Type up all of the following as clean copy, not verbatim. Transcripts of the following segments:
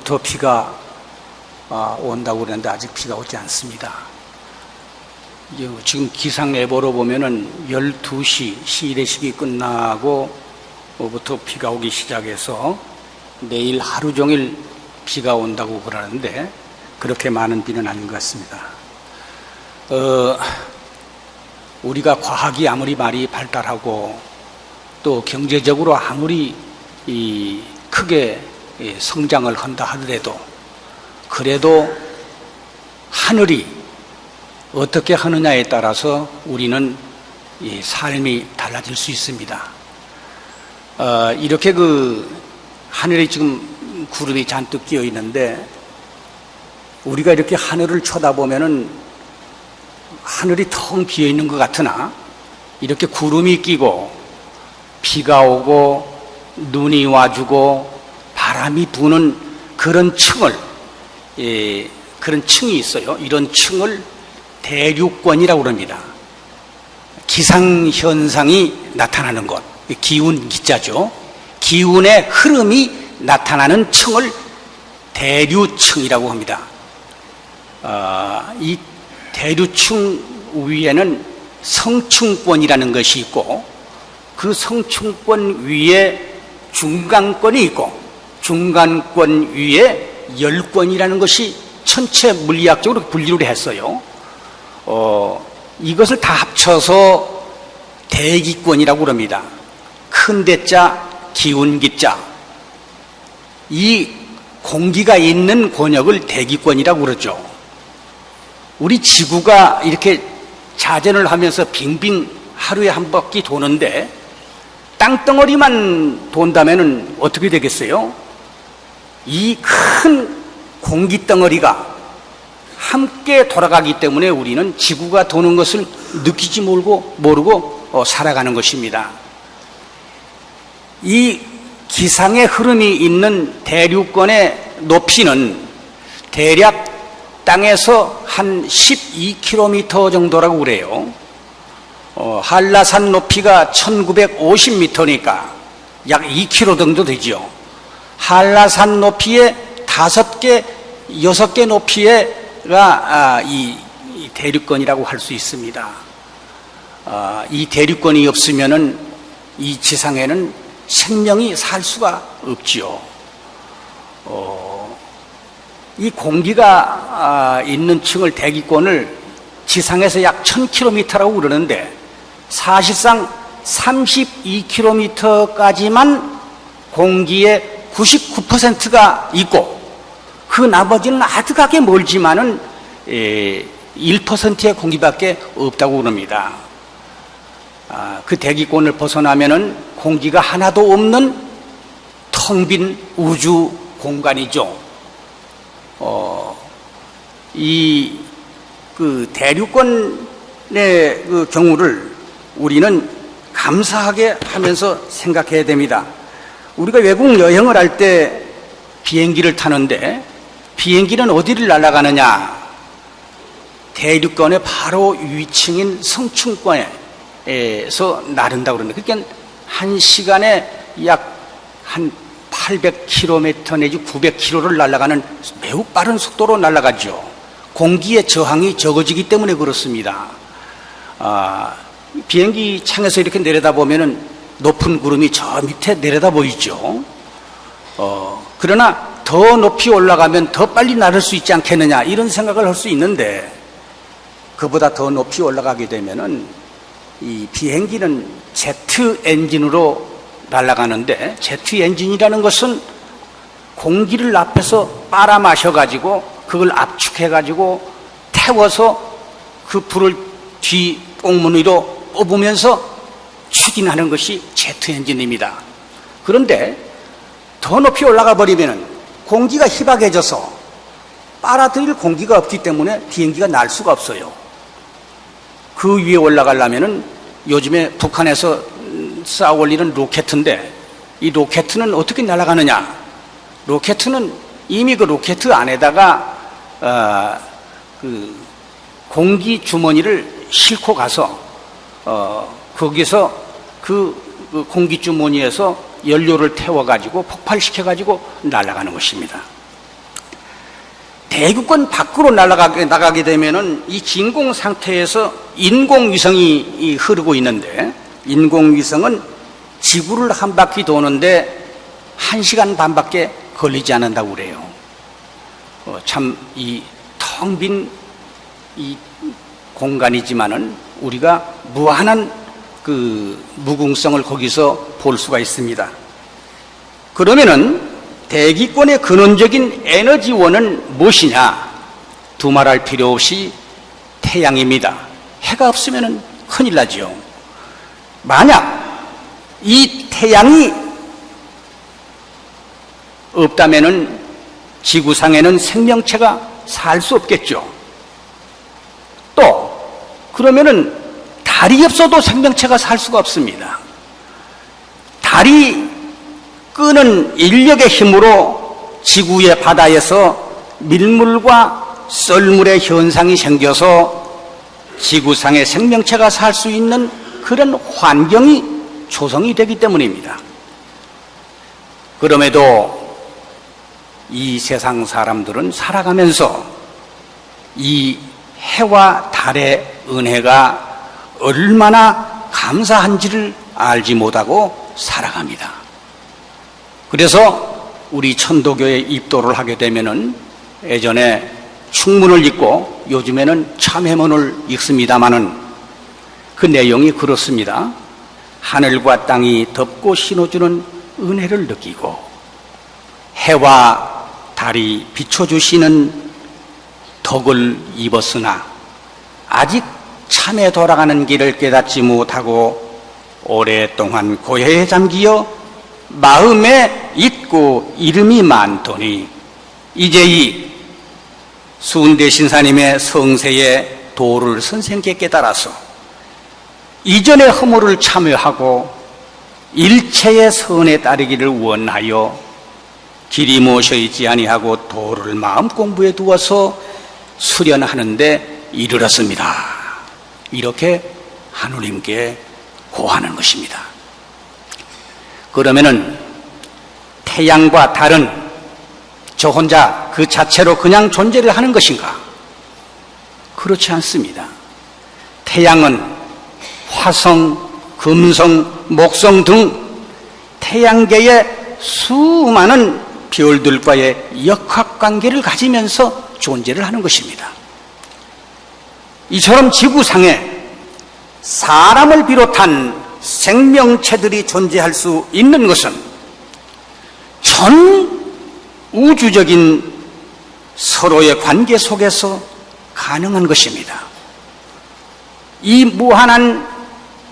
어제부터 비가 온다고 그러는데 아직 비가 오지 않습니다. 지금 기상예보로 보면은 12시 시래식이 끝나고부터 비가 오기 시작해서 내일 하루 종일 비가 온다고 그러는데 그렇게 많은 비는 아닌 것 같습니다. 우리가 과학이 아무리 많이 발달하고 또 경제적으로 아무리 크게 성장을 한다 하더라도 그래도 하늘이 어떻게 하느냐에 따라서 우리는 삶이 달라질 수 있습니다. 이렇게 하늘에 지금 구름이 잔뜩 끼어 있는데 우리가 이렇게 하늘을 쳐다보면은 하늘이 텅 비어 있는 것 같으나 이렇게 구름이 끼고 비가 오고 눈이 와주고 바람이 부는 그런 그런 층이 있어요. 이런 층을 대류권이라고 합니다. 기상현상이 나타나는 것, 기운 기자죠. 기운의 흐름이 나타나는 층을 대류층이라고 합니다. 이 대류층 위에는 성층권이라는 것이 있고 그 성층권 위에 중간권이 있고 중간권 위에 열권이라는 것이 천체 물리학적으로 분류를 했어요. 이것을 다 합쳐서 대기권이라고 합니다. 큰 대자, 기운 기자. 이 공기가 있는 권역을 대기권이라고 그러죠. 우리 지구가 이렇게 자전을 하면서 빙빙 하루에 한 바퀴 도는데 땅덩어리만 돈다면 어떻게 되겠어요? 이 큰 공기덩어리가 함께 돌아가기 때문에 우리는 지구가 도는 것을 느끼지 모르고 살아가는 것입니다. 이 기상의 흐름이 있는 대류권의 높이는 대략 땅에서 한 12km 정도라고 그래요. 한라산 높이가 1950m니까 약 2km 정도 되죠. 한라산 높이에 5개, 6개 높이가 이 대류권이라고 할 수 있습니다. 이 대류권이 없으면은 이 지상에는 생명이 살 수가 없지요. 이 공기가 있는 층을 대기권을 지상에서 약 1000km라고 그러는데 사실상 32km까지만 공기의 99%가 있고 그 나머지는 아득하게 멀지만은 1%의 공기밖에 없다고 그럽니다. 그 대기권을 벗어나면은 공기가 하나도 없는 텅 빈 우주 공간이죠. 대류권의 경우를 우리는 감사하게 하면서 생각해야 됩니다. 우리가 외국 여행을 할 때 비행기를 타는데 비행기는 어디를 날아가느냐? 대류권의 바로 위층인 성층권에서 나른다고 그럽니다. 그러니까 한 시간에 약 한 800km 내지 900km를 날아가는 매우 빠른 속도로 날아가죠. 공기의 저항이 적어지기 때문에 그렇습니다. 비행기 창에서 이렇게 내려다보면은 높은 구름이 저 밑에 내려다 보이죠. 그러나 더 높이 올라가면 더 빨리 날을 수 있지 않겠느냐 이런 생각을 할 수 있는데 그보다 더 높이 올라가게 되면은 이 비행기는 제트 엔진으로 날아가는데 제트 엔진이라는 것은 공기를 앞에서 빨아 마셔 가지고 그걸 압축해 가지고 태워서 그 불을 뒤 꽁문 위로 뽑으면서 추진하는 것이 제트 엔진입니다. 그런데 더 높이 올라가 버리면 공기가 희박해져서 빨아들일 공기가 없기 때문에 비행기가 날 수가 없어요. 그 위에 올라가려면은 요즘에 북한에서 쌓아 올리는 로켓인데 이 로켓은 어떻게 날아가느냐? 로켓은 이미 그 로켓 안에다가 그 공기 주머니를 싣고 가서 거기서 그 공기 주머니에서 연료를 태워가지고 폭발시켜가지고 날아가는 것입니다. 대기권 밖으로 나가게 되면은 이 진공 상태에서 인공위성이 흐르고 있는데, 인공위성은 지구를 한 바퀴 도는데 1시간 반밖에 걸리지 않는다고 그래요. 참 이 텅 빈 이 공간이지만은 우리가 무한한 그 무궁성을 거기서 볼 수가 있습니다. 그러면은 대기권의 근원적인 에너지원은 무엇이냐? 두말할 필요 없이 태양입니다. 해가 없으면은 큰일 나지요. 만약 이 태양이 없다면은 지구상에는 생명체가 살 수 없겠죠. 또 그러면은 달이 없어도 생명체가 살 수가 없습니다. 달이 끄는 인력의 힘으로 지구의 바다에서 밀물과 썰물의 현상이 생겨서 지구상의 생명체가 살 수 있는 그런 환경이 조성이 되기 때문입니다. 그럼에도 이 세상 사람들은 살아가면서 이 해와 달의 은혜가 얼마나 감사한지를 알지 못하고 살아갑니다. 그래서 우리 천도교에 입도를 하게 되면은 예전에 충문을 읽고 요즘에는 참회문을 읽습니다마는 그 내용이 그렇습니다. 하늘과 땅이 덮고 신어주는 은혜를 느끼고 해와 달이 비춰주시는 덕을 입었으나 아직 참에 돌아가는 길을 깨닫지 못하고 오랫동안 고해에 잠기어 마음에 잊고 이름이 많더니 이제 이 수은대신사님의 성세의 도를 선생께 깨달아서 이전의 허물을 참여하고 일체의 선에 따르기를 원하여 길이 무엇이지 아니하고 도를 마음 공부에 두어서 수련하는데 이르렀습니다. 이렇게 하느님께 고하는 것입니다. 그러면은 태양과 달은 저 혼자 그 자체로 그냥 존재를 하는 것인가? 그렇지 않습니다. 태양은 화성, 금성, 목성 등 태양계의 수많은 별들과의 역학관계를 가지면서 존재를 하는 것입니다. 이처럼 지구상에 사람을 비롯한 생명체들이 존재할 수 있는 것은 전 우주적인 서로의 관계 속에서 가능한 것입니다. 이 무한한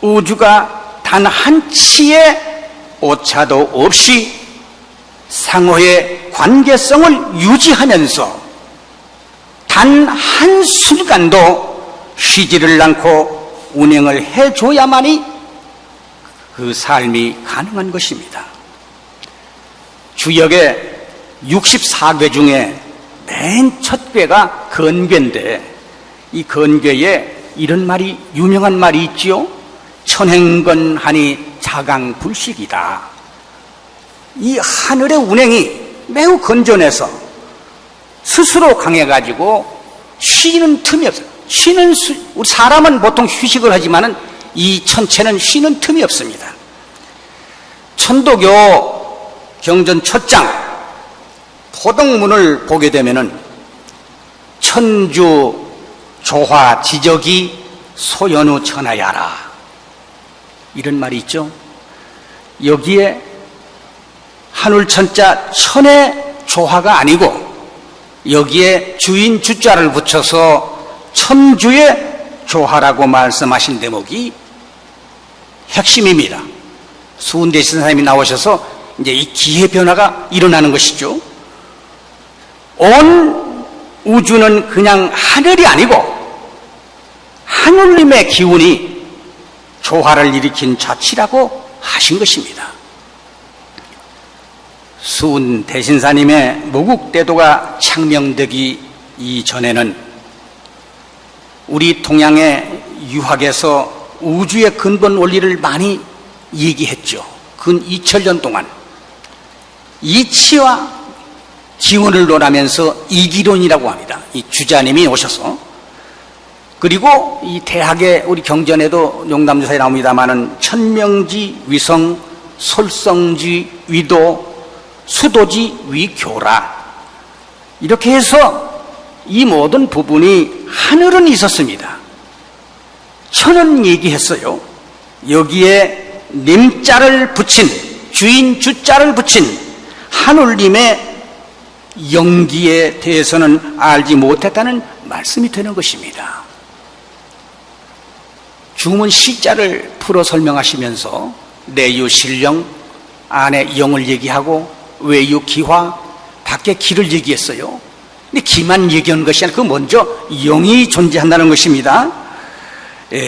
우주가 단 한 치의 오차도 없이 상호의 관계성을 유지하면서 단 한순간도 쉬지를 않고 운행을 해줘야만이 그 삶이 가능한 것입니다. 주역의 64궤 중에 맨 첫 궤가 건궤인데 이 건궤에 이런 말이 유명한 말이 있지요. 천행건하니 자강불식이다. 이 하늘의 운행이 매우 건전해서 스스로 강해가지고 쉬는 틈이 없어요. 우리 사람은 보통 휴식을 하지만은 이 천체는 쉬는 틈이 없습니다. 천도교 경전 첫장 토덕문을 보게 되면은 천주 조화 지적이 소연우 천하야라 이런 말이 있죠. 여기에 하늘천자 천의 조화가 아니고 여기에 주인 주자를 붙여서 천주의 조화라고 말씀하신 대목이 핵심입니다. 수은대신 선생님이 나오셔서 이제 이 기회 변화가 일어나는 것이죠. 온 우주는 그냥 하늘이 아니고 하느님의 기운이 조화를 일으킨 자치라고 하신 것입니다. 수은 대신사님의 무국대도가 창명되기 이전에는 우리 동양의 유학에서 우주의 근본 원리를 많이 얘기했죠. 근 2000년 동안 이치와 지원을 논하면서 이기론이라고 합니다. 이 주자님이 오셔서. 그리고 이 대학의 우리 경전에도 농담주사에 나옵니다마는 천명지 위성, 솔성지 위도, 수도지 위교라. 이렇게 해서 이 모든 부분이 하늘은 있었습니다. 천은 얘기했어요. 여기에 님자를 붙인, 주인 주자를 붙인 하늘님의 영기에 대해서는 알지 못했다는 말씀이 되는 것입니다. 주문 시자를 풀어 설명하시면서 내유 신령, 안에 영을 얘기하고 외유 기화, 밖에 기를 얘기했어요. 근데 기만 얘기한 것이 아니라 그 먼저 영이 존재한다는 것입니다.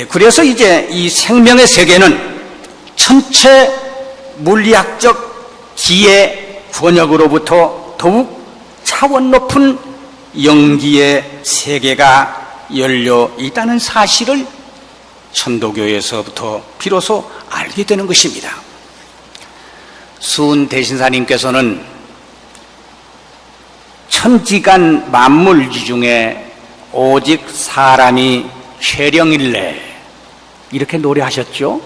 그래서 이제 이 생명의 세계는 전체 물리학적 기의 번역으로부터 더욱 차원 높은 영기의 세계가 열려 있다는 사실을 천도교에서부터 비로소 알게 되는 것입니다. 수은 대신사님께서는 천지간 만물지 중에 오직 사람이 최령일래 이렇게 노래하셨죠.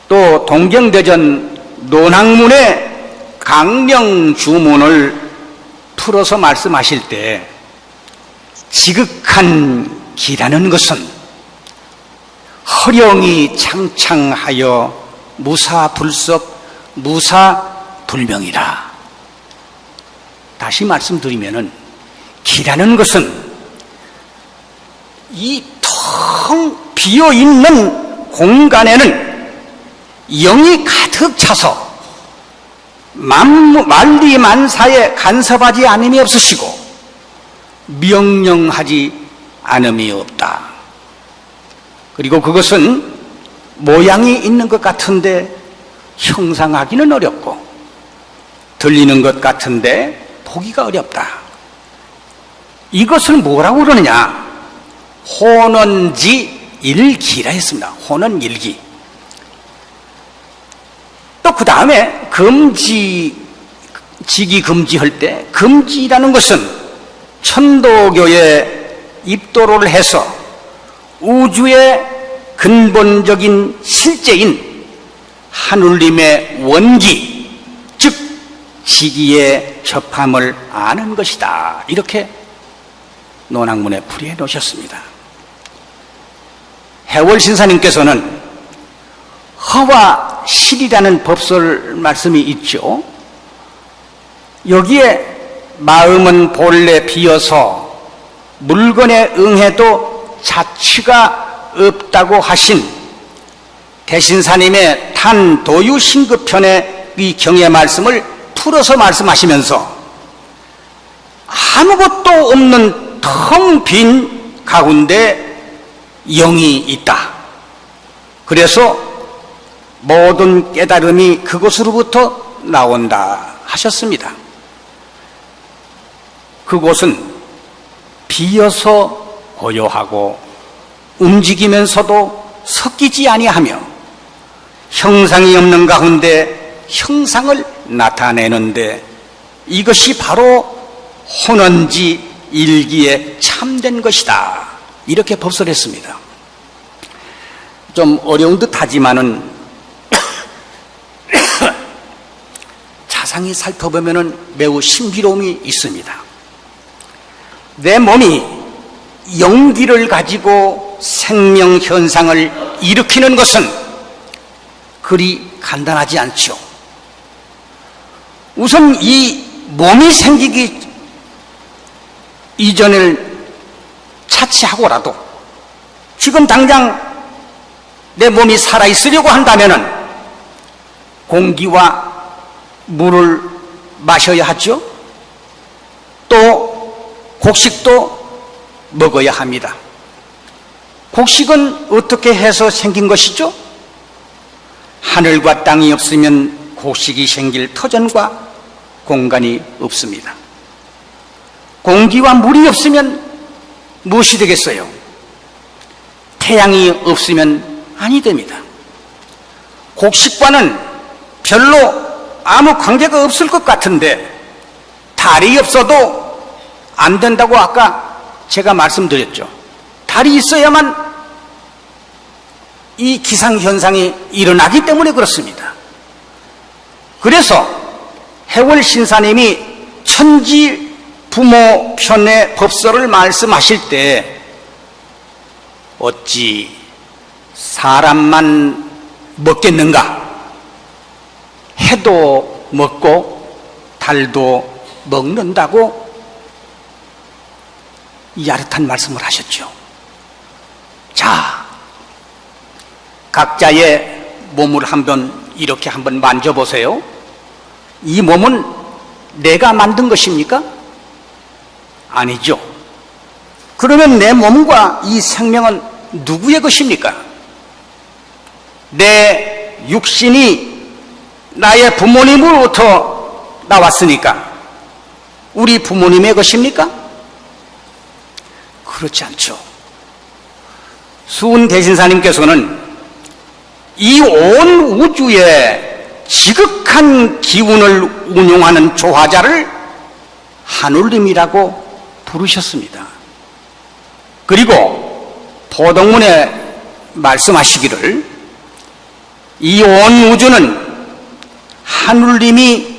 또 동경대전 논학문의 강령주문을 풀어서 말씀하실 때 지극한 기라는 것은 허령이 창창하여 무사불석 무사불명이라. 다시 말씀드리면은 기라는 것은 이 텅 비어있는 공간에는 영이 가득 차서 만리만사에 간섭하지 않음이 없으시고 명령하지 않음이 없다. 그리고 그것은 모양이 있는 것 같은데 형상하기는 어렵고 들리는 것 같은데 보기가 어렵다. 이것을 뭐라고 그러느냐? 혼언지 일기라 했습니다. 혼언일기. 또 그 다음에 지기 금지할 때 금지라는 것은 천도교에 입도를 해서 우주의 근본적인 실제인 하늘님의 원기, 즉 지기의 접함을 아는 것이다. 이렇게 논학문에 풀이해 놓으셨습니다. 해월신사님께서는 허와 실이라는 법설 말씀이 있죠. 여기에 마음은 본래 비어서 물건에 응해도 자취가 없다고 하신 대신사님의 탄도유신급편의 이 경의 말씀을 풀어서 말씀하시면서 아무것도 없는 텅 빈 가운데 영이 있다. 그래서 모든 깨달음이 그곳으로부터 나온다 하셨습니다. 그곳은 비어서 고요하고 움직이면서도 섞이지 아니하며 형상이 없는 가운데 형상을 나타내는데 이것이 바로 혼언지 일기에 참된 것이다. 이렇게 법설했습니다. 좀 어려운 듯 하지만은 자상히 살펴보면 매우 신비로움이 있습니다. 내 몸이 영기를 가지고 생명 현상을 일으키는 것은 그리 간단하지 않죠. 우선 이 몸이 생기기 이전을 차치하고라도 지금 당장 내 몸이 살아있으려고 한다면은 공기와 물을 마셔야 하죠. 또 곡식도 먹어야 합니다. 곡식은 어떻게 해서 생긴 것이죠? 하늘과 땅이 없으면 곡식이 생길 터전과 공간이 없습니다. 공기와 물이 없으면 무엇이 되겠어요? 태양이 없으면 아니 됩니다. 곡식과는 별로 아무 관계가 없을 것 같은데 다 달이 없어도 안 된다고 아까 제가 말씀드렸죠. 달이 있어야만 이 기상현상이 일어나기 때문에 그렇습니다. 그래서 해월 신사님이 천지 부모 편의 법설을 말씀하실 때 어찌 사람만 먹겠는가? 해도 먹고 달도 먹는다고 야릇한 말씀을 하셨죠. 자, 각자의 몸을 이렇게 한번 만져보세요. 이 몸은 내가 만든 것입니까? 아니죠. 그러면 내 몸과 이 생명은 누구의 것입니까? 내 육신이 나의 부모님으로부터 나왔으니까 우리 부모님의 것입니까? 그렇지 않죠. 수은 대신사님께서는 이 온 우주에 지극한 기운을 운용하는 조화자를 하늘님이라고 부르셨습니다. 그리고 보덕문에 말씀하시기를 이 온 우주는 하늘님이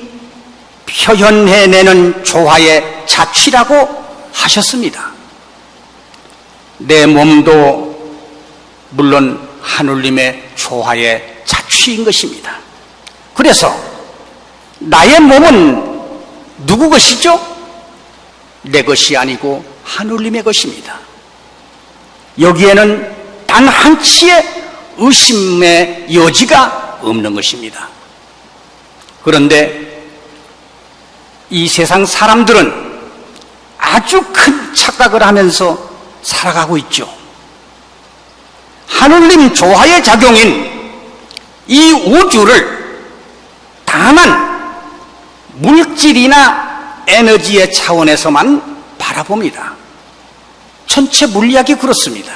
표현해내는 조화의 자취라고 하셨습니다. 내 몸도 물론 하늘님의 조화의 자취인 것입니다. 그래서 나의 몸은 누구 것이죠? 내 것이 아니고 하늘님의 것입니다. 여기에는 단 한치의 의심의 여지가 없는 것입니다. 그런데 이 세상 사람들은 아주 큰 착각을 하면서 살아가고 있죠. 하늘님 조화의 작용인 이 우주를 다만 물질이나 에너지의 차원에서만 바라봅니다. 전체 물리학이 그렇습니다.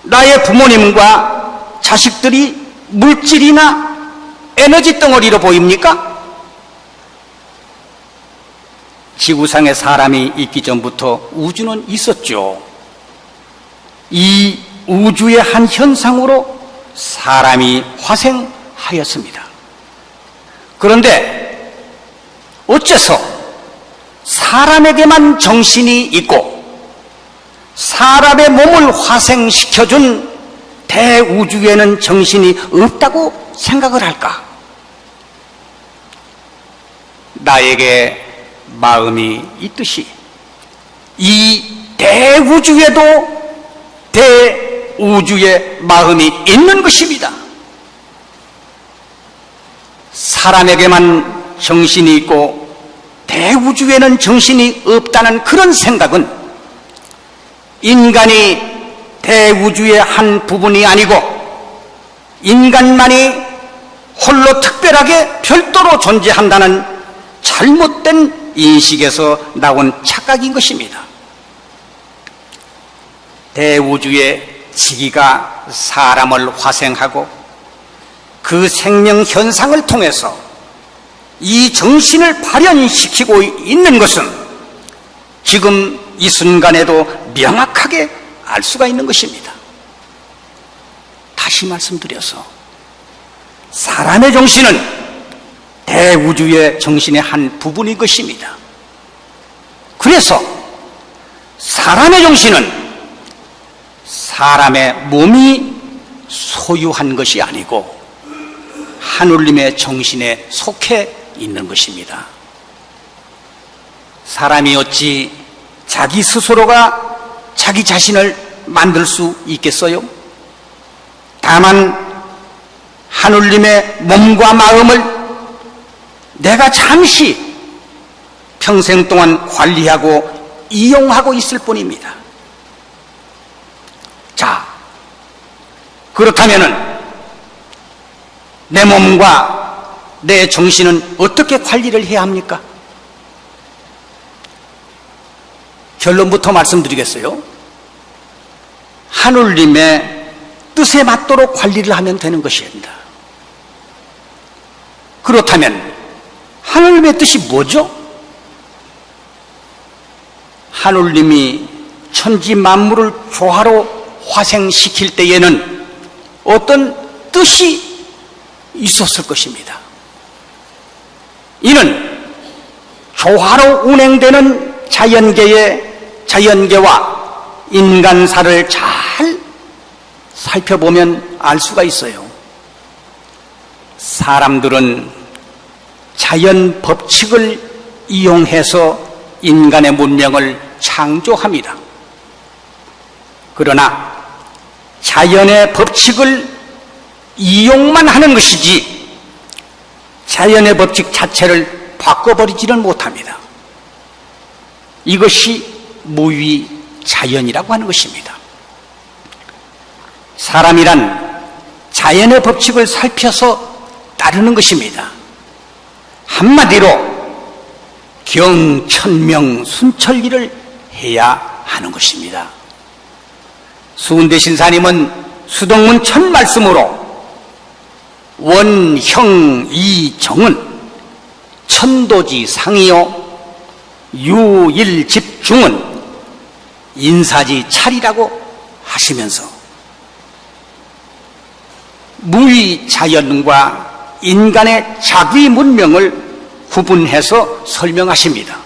나의 부모님과 자식들이 물질이나 에너지 덩어리로 보입니까? 지구상에 사람이 있기 전부터 우주는 있었죠. 이 우주의 한 현상으로 사람이 화생하였습니다. 그런데 어째서 사람에게만 정신이 있고 사람의 몸을 화생시켜준 대우주에는 정신이 없다고 생각을 할까? 나에게 마음이 있듯이 이 대우주에도 대우주의 마음이 있는 것입니다. 사람에게만 정신이 있고 대우주에는 정신이 없다는 그런 생각은 인간이 대우주의 한 부분이 아니고 인간만이 홀로 특별하게 별도로 존재한다는 잘못된 인식에서 나온 착각인 것입니다. 대우주의 지기가 사람을 화생하고 그 생명 현상을 통해서 이 정신을 발현시키고 있는 것은 지금 이 순간에도 명확하게 알 수가 있는 것입니다. 다시 말씀드려서 사람의 정신은 대우주의 정신의 한 부분인 것입니다. 그래서 사람의 정신은 사람의 몸이 소유한 것이 아니고 하늘님의 정신에 속해 있는 것입니다. 사람이 어찌 자기 스스로가 자기 자신을 만들 수 있겠어요? 다만 하늘님의 몸과 마음을 내가 잠시 평생 동안 관리하고 이용하고 있을 뿐입니다. 자, 그렇다면은 내 몸과 내 정신은 어떻게 관리를 해야 합니까? 결론부터 말씀드리겠어요. 하늘님의 뜻에 맞도록 관리를 하면 되는 것입니다. 그렇다면 하늘님의 뜻이 뭐죠? 하느님이 천지 만물을 조화로 화생시킬 때에는 어떤 뜻이 있었을 것입니다. 이는 조화로 운행되는 자연계와 인간사를 잘 살펴보면 알 수가 있어요. 사람들은 자연 법칙을 이용해서 인간의 문명을 창조합니다. 그러나 자연의 법칙을 이용만 하는 것이지 자연의 법칙 자체를 바꿔버리지는 못합니다. 이것이 무위자연이라고 하는 것입니다. 사람이란 자연의 법칙을 살펴서 따르는 것입니다. 한마디로 경천명순철기를 해야 하는 것입니다. 수은대신사님은 수동문 첫 말씀으로 원형이정은 천도지상이요 유일집중은 인사지찰이라고 하시면서 무위자연과 인간의 자기 문명을 구분해서 설명하십니다.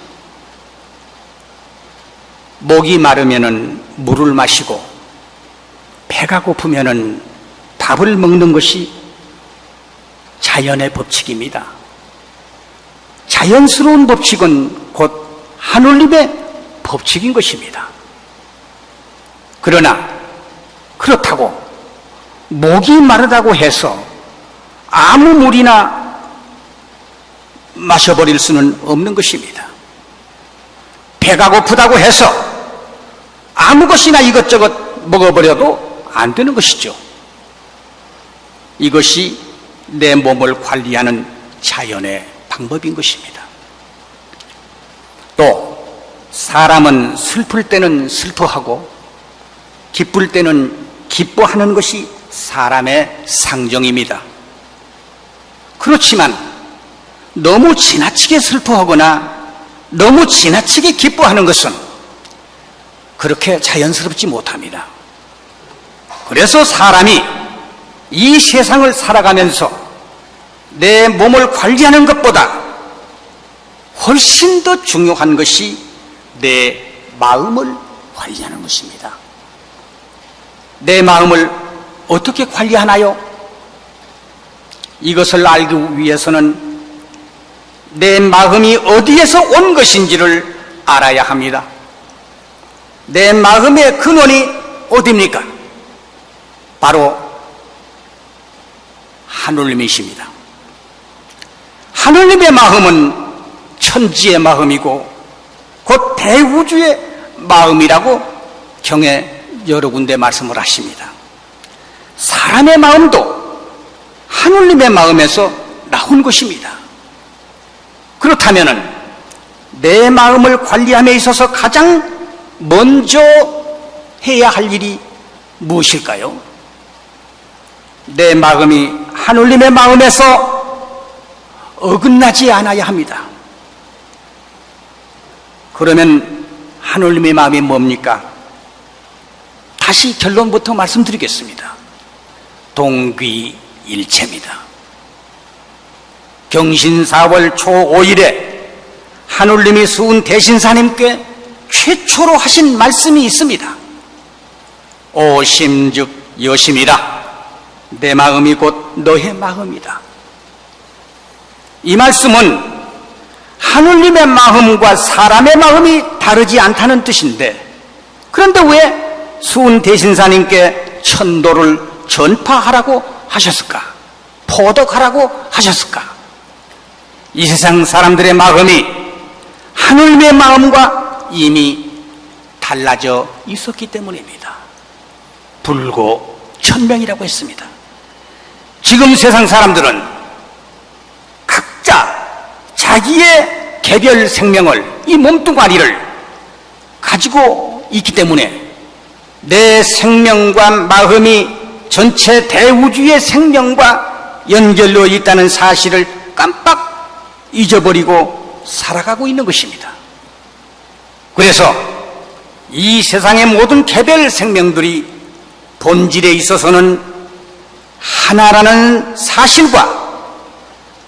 목이 마르면은 물을 마시고 배가 고프면은 밥을 먹는 것이 자연의 법칙입니다. 자연스러운 법칙은 곧 하느님의 법칙인 것입니다. 그러나 그렇다고 목이 마르다고 해서 아무 물이나 마셔버릴 수는 없는 것입니다. 배가 고프다고 해서 아무 것이나 이것저것 먹어버려도 안 되는 것이죠. 이것이 내 몸을 관리하는 자연의 방법인 것입니다. 또 사람은 슬플 때는 슬퍼하고 기쁠 때는 기뻐하는 것이 사람의 상정입니다. 그렇지만 너무 지나치게 슬퍼하거나 너무 지나치게 기뻐하는 것은 그렇게 자연스럽지 못합니다. 그래서 사람이 이 세상을 살아가면서 내 몸을 관리하는 것보다 훨씬 더 중요한 것이 내 마음을 관리하는 것입니다. 내 마음을 어떻게 관리하나요? 이것을 알기 위해서는 내 마음이 어디에서 온 것인지를 알아야 합니다. 내 마음의 근원이 어디입니까? 바로 하느님이십니다. 하느님의 마음은 천지의 마음이고 곧 대우주의 마음이라고 경에 여러 군데 말씀을 하십니다. 사람의 마음도 하느님의 마음에서 나온 것입니다. 그렇다면 내 마음을 관리함에 있어서 가장 먼저 해야 할 일이 무엇일까요? 내 마음이 하느님의 마음에서 어긋나지 않아야 합니다. 그러면 하느님의 마음이 뭡니까? 다시 결론부터 말씀드리겠습니다. 동귀일체입니다. 경신 4월 초 5일에 하느님이 수은 대신사님께 최초로 하신 말씀이 있습니다. 오심즉 여심이라. 내 마음이 곧 너의 마음이다. 이 말씀은 하느님의 마음과 사람의 마음이 다르지 않다는 뜻인데, 그런데 왜 수은 대신사님께 천도를 전파하라고 하셨을까? 포덕하라고 하셨을까? 이 세상 사람들의 마음이 하느님의 마음과 이미 달라져 있었기 때문입니다. 불고천명이라고 했습니다. 지금 세상 사람들은 각자 자기의 개별 생명을, 이 몸뚱아리를 가지고 있기 때문에 내 생명과 마음이 전체 대우주의 생명과 연결되어 있다는 사실을 깜빡 잊어버리고 살아가고 있는 것입니다. 그래서 이 세상의 모든 개별 생명들이 본질에 있어서는 하나라는 사실과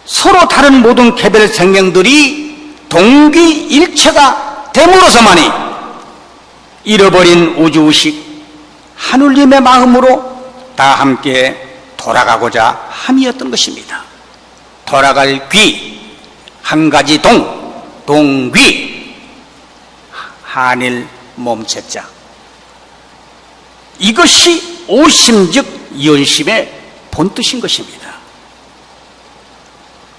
서로 다른 모든 개별 생명들이 동기일체가 됨으로써만이 잃어버린 우주의식 하느님의 마음으로 다 함께 돌아가고자 함이었던 것입니다. 돌아갈 귀, 한 가지 동귀, 한일 몸체자. 이것이 오심즉 연심의 본뜻인 것입니다.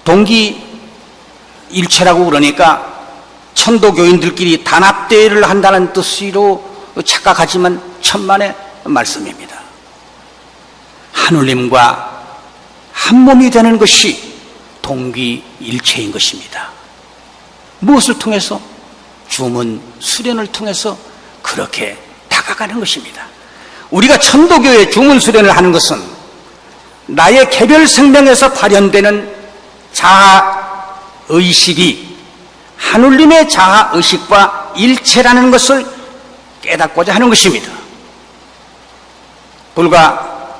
동기일체라고 그러니까 천도교인들끼리 단합대회를 한다는 뜻으로 착각하지만 천만의 말씀입니다. 하느님과 한 몸이 되는 것이 동기일체인 것입니다. 무엇을 통해서? 주문, 수련을 통해서 그렇게 다가가는 것입니다. 우리가 천도교의 주문 수련을 하는 것은 나의 개별 생명에서 발현되는 자아의식이 하느님의 자아의식과 일체라는 것을 깨닫고자 하는 것입니다. 불과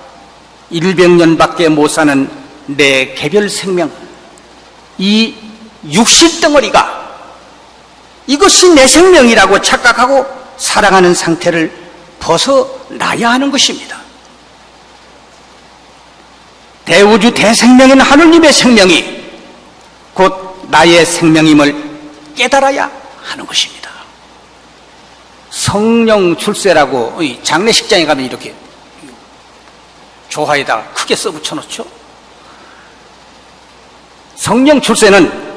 100년밖에 못 사는 내 개별 생명, 이 육신덩어리가 이것이 내 생명이라고 착각하고 살아가는 상태를 벗어나야 하는 것입니다. 대우주 대생명인 하느님의 생명이 곧 나의 생명임을 깨달아야 하는 것입니다. 성령 출세라고 장례식장에 가면 이렇게 조화에다가 크게 써붙여 놓죠. 성령 출세는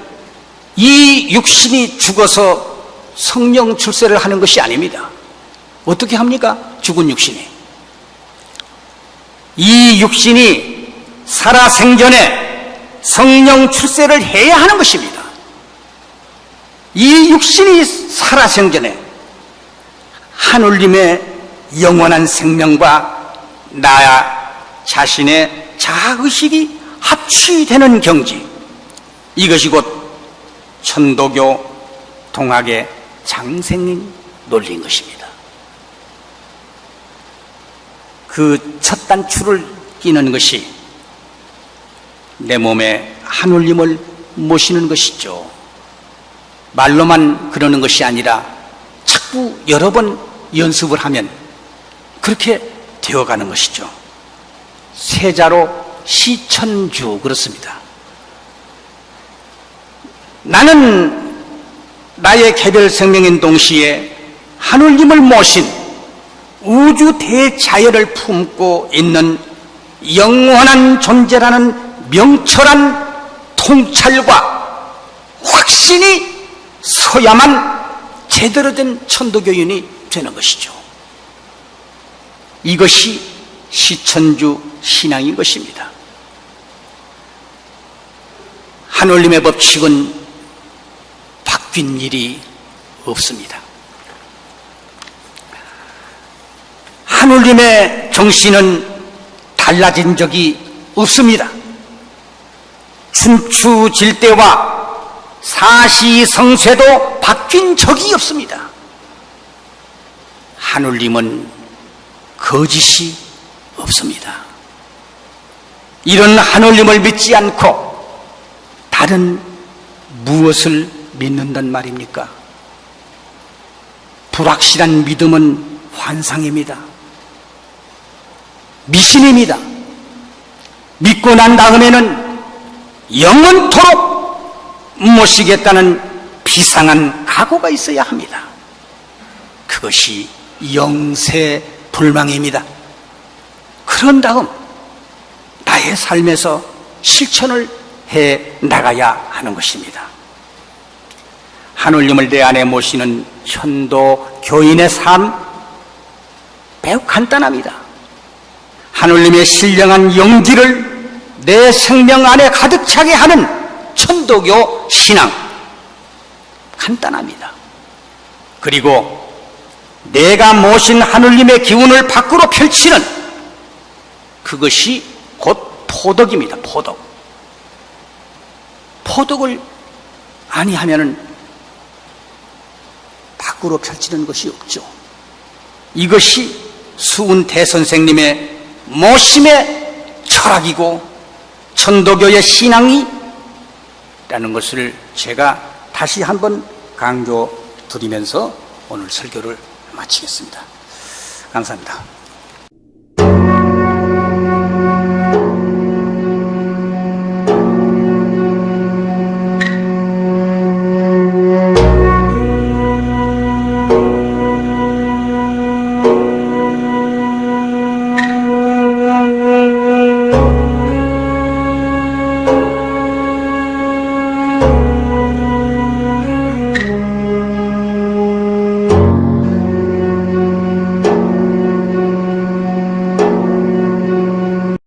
이 육신이 죽어서 성령 출세를 하는 것이 아닙니다. 어떻게 합니까? 죽은 육신이. 이 육신이 살아생전에 성령 출세를 해야 하는 것입니다. 이 육신이 살아생전에 하느님의 영원한 생명과 나 자신의 자아의식이 합치되는 경지, 이것이 곧 천도교 동학의 장생인 논리인 것입니다. 그 첫 단추를 끼는 것이 내 몸에 하느님을 모시는 것이죠. 말로만 그러는 것이 아니라 자꾸 여러 번 연습을 하면 그렇게 되어가는 것이죠. 세자로 시천주 그렇습니다. 나는 나의 개별 생명인 동시에 하느님을 모신 우주 대자연을 품고 있는 영원한 존재라는 명철한 통찰과 확신이 서야만 제대로 된 천도교인이 되는 것이죠. 이것이 시천주 신앙인 것입니다. 하느님의 법칙은 바뀐 일이 없습니다. 하느님의 정신은 달라진 적이 없습니다. 춘추질대와 사시성세도 바뀐 적이 없습니다. 하느님은 거짓이 없습니다. 이런 하느님을 믿지 않고 다른 무엇을 믿는단 말입니까? 불확실한 믿음은 환상입니다. 미신입니다. 믿고 난 다음에는 영원토록 모시겠다는 비상한 각오가 있어야 합니다. 그것이 영세불망입니다. 그런 다음 나의 삶에서 실천을 해 나가야 하는 것입니다. 하느님을 내 안에 모시는 현도 교인의 삶 매우 간단합니다. 하느님의 신령한 영기를 내 생명 안에 가득 차게 하는 천도교 신앙 간단합니다. 그리고 내가 모신 하느님의 기운을 밖으로 펼치는 그것이 곧 포덕입니다. 포덕을 아니하면은 밖으로 펼치는 것이 없죠. 이것이 수은태 선생님의 모심의 철학이고 천도교의 신앙이라는 것을 제가 다시 한번 강조드리면서 오늘 설교를 마치겠습니다. 감사합니다.